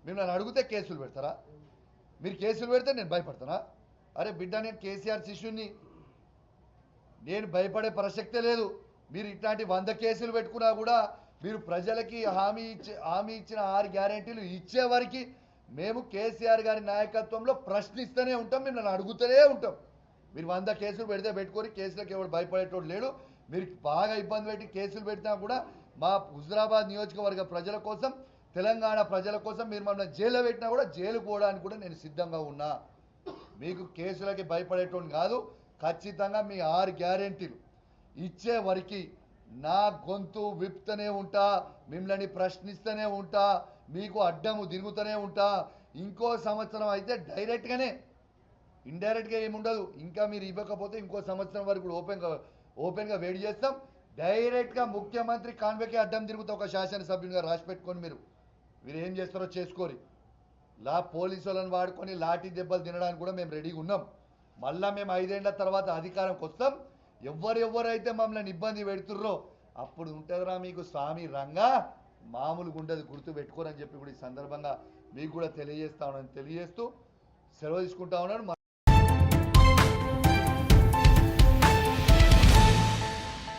మిమ్మల్ని అడిగితే కేసులు పెడతారా? మీరు కేసులు పెడితే నేను భయపడతానా? అరే బిడ్డ, నేను కేసీఆర్ శిష్యుని, నేను భయపడే ప్రసక్తే లేదు. మీరు ఇట్లాంటి 100 కేసులు పెట్టుకున్నా కూడా మీరు ప్రజలకి హామీ ఇచ్చిన 6 గ్యారెంటీలు ఇచ్చే వరకు మేము కేసీఆర్ గారి నాయకత్వంలో ప్రశ్నిస్తూనే ఉంటాం, మిమ్మల్ని అడుగుతూనే ఉంటాం. మీరు 100 కేసులు పెట్టుకొని కేసులకు ఎవరు భయపడేటోడు లేడు. మీరు బాగా ఇబ్బంది పెట్టి కేసులు పెట్టినా కూడా మా హుజురాబాద్ నియోజకవర్గ ప్రజల కోసం, తెలంగాణ ప్రజల కోసం మీరు మమ్మల్ని జైల్లో పెట్టినా కూడా జైలుకు పోవడానికి కూడా నేను సిద్ధంగా ఉన్నా. మీకు కేసులకి భయపడేటోడు కాదు. ఖచ్చితంగా మీ 6 గ్యారెంటీలు ఇచ్చే వరకు నా గొంతు విప్తూనే ఉంటా, మిమ్మల్ని ప్రశ్నిస్తూనే ఉంటా, మీకు అడ్డము తిరుగుతూనే ఉంటా. ఇంకో సంవత్సరం అయితే డైరెక్ట్గానే, ఇండైరెక్ట్గా ఏముండదు. ఇంకా మీరు ఇవ్వకపోతే ఇంకో సంవత్సరం వరకు ఓపెన్గా వెయిట్ చేస్తాం. డైరెక్ట్గా ముఖ్యమంత్రి కాన్వేకే అడ్డం తిరుగుతా. ఒక శాసనసభ్యునిగా రాసి పెట్టుకొని మీరు ఏం చేస్తారో చేసుకోరి. పోలీసు వాళ్ళని వాడుకొని లాఠీ దెబ్బలు తినడానికి కూడా మేము రెడీగా ఉన్నాం. మళ్ళీ మేము 5 ఏళ్ల తర్వాత అధికారంకి వస్తాం. ఎవరైతే మమ్మల్ని ఇబ్బంది పెడుతుర్రో అప్పుడు ఉంటుందిరా మీకు స్వామి రంగా, మామూలుగా ఉండదు, గుర్తు పెట్టుకోరని చెప్పి కూడా ఈ సందర్భంగా మీకు కూడా తెలియజేస్తూ సెలవు తీసుకుంటా ఉన్నాను.